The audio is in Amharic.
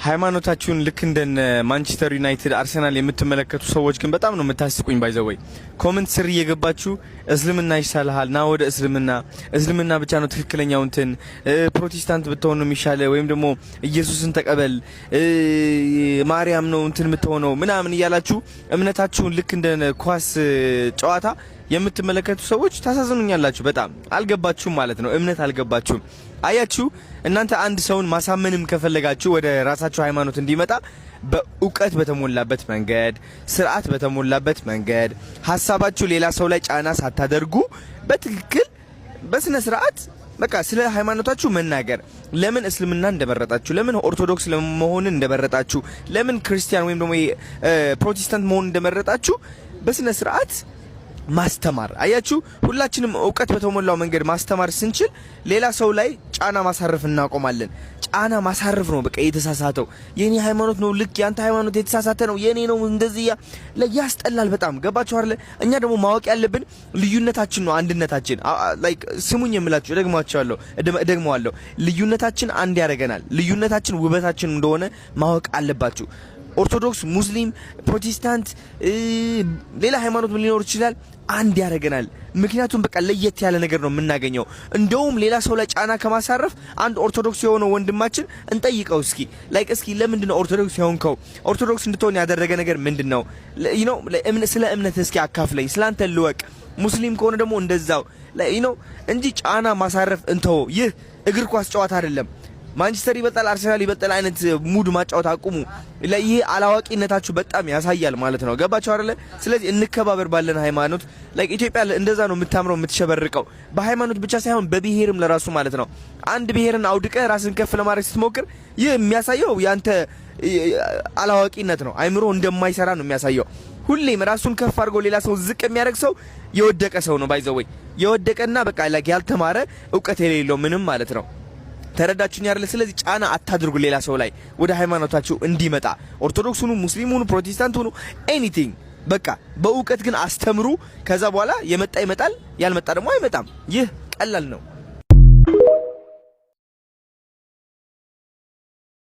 ሃይማኖታችሁን ልክ እንደነ ማንቸስተር ዩናይትድ አርሰናል የምትመለከቱ ሰዎች ግን በጣም ነው የምታስቁኝ። ባይዘወይ ኮሜንት ስር እየገባችሁ እስልምና ይሻልሃል ና ወደ እስልምና ብቻ ነው ትክክለኛው እንትን ፕሮቴስታንት ብትሆን ነው የሚሻለ ወይም ደግሞ ኢየሱስን ተቀበል ማርያም ነው እንትን የምትሆነው ምናምን እያላችሁ እምነታችሁን ልክ እንደነ ኳስ ጨዋታ የምትመለከቱ ሰዎች ታሳዝኑኛላችሁ። በጣም አልገባችሁም ማለት ነው። እምነት አልገባችሁም። አያችሁ እናንተ አንድ ሰውን ማሳመንም ከፈለጋችሁ ወደ ራሳችሁ ሃይማኖት እንዲመጣ በእውቀት በተሞላበት መንገድ ስርዓት በተሞላበት መንገድ ሀሳባችሁ ሌላ ሰው ላይ ጫና ሳታደርጉ በትክክል በስነ ስርዓት በቃ ስለ ሃይማኖታችሁ መናገር ለምን እስልምና እንደመረጣችሁ ለምን ኦርቶዶክስ ለመሆን እንደመረጣችሁ ለምን ክርስቲያን ወይም ደግሞ ፕሮቴስታንት መሆን እንደመረጣችሁ በስነ ስርዓት ማስተማር። አያችሁ ሁላችንም እውቀት በተሞላው መንገድ ማስተማር ስንችል ሌላ ሰው ላይ ጫና ማሳረፍ እናቆማለን። ጫና ማሳረፍ ነው በቃ የተሳሳተው የኔ ሃይማኖት ነው ልክ ያንተ ሃይማኖት የተሳሳተ ነው የኔ ነው እንደዚህ ያስጠላል በጣም ገባችሁ አይደል? እኛ ደግሞ ማወቅ ያለብን ልዩነታችን ነው አንድነታችን። ላይክ ስሙኝ የምላችሁ ደግመዋለሁ ልዩነታችን አንድ ያደርገናል። ልዩነታችን ውበታችን እንደሆነ ማወቅ አለባችሁ። ኦርቶዶክስ ሙስሊም ፕሮቴስታንት ሌላ ሃይማኖት ምን ሊኖር ይችላል አንድ ያደርገናል። ምክንያቱም በቃ ለየት ያለ ነገር ነው የምናገኘው። እንደውም ሌላ ሰው ላይ ጫና ከማሳረፍ አንድ ኦርቶዶክስ የሆነው ወንድማችን እንጠይቀው እስኪ ለምንድነው ኦርቶዶክስ የሆንከው? ኦርቶዶክስ እንድትሆን ያደረገ ነገር ምንድነው? ስለ እምነት እስኪ አካፍለኝ፣ ስላንተ ልወቅ። ሙስሊም ከሆነ ደግሞ እንደዛው እንጂ ጫና ማሳረፍ እንተው። ይህ እግር ኳስ ጨዋታ አይደለም። ማንቸስተር ይበልጣል አርሰናል ይበልጣል አይነት ሙድ ማጫወት አቁሙ። ይሄ አላዋቂነታችሁ በጣም ያሳያል ማለት ነው። ገባችሁ አይደለ? ስለዚህ እንከባበር ባለን ሃይማኖት። ላይክ ኢትዮጵያ እንደዛ ነው የምታምረው የምትሸበርቀው በሃይማኖት ብቻ ሳይሆን በብሔርም ለራሱ ማለት ነው። አንድ ብሔርን አውድቀህ ራስን ከፍ ለማድረግ ስትሞክር ይህ የሚያሳየው ያንተ አላዋቂነት ነው። አይምሮ እንደማይሰራ ነው የሚያሳየው። ሁሌም ራሱን ከፍ አድርጎ ሌላ ሰው ዝቅ የሚያደርግ ሰው የወደቀ ሰው ነው። ባይዘወይ የወደቀና በቃ ላይክ ያልተማረ እውቀት የሌለው ምንም ማለት ነው። ተረዳችሁኝ አይደል? ስለዚህ ጫና አታድርጉ ሌላ ሰው ላይ ወደ ሃይማኖታችሁ እንዲመጣ። ኦርቶዶክስ ሁኑ፣ ሙስሊም ሁኑ፣ ፕሮቴስታንት ሁኑ፣ ኤኒቲንግ በቃ በእውቀት ግን አስተምሩ። ከዛ በኋላ የመጣ ይመጣል፣ ያልመጣ ደግሞ አይመጣም። ይህ ቀላል ነው።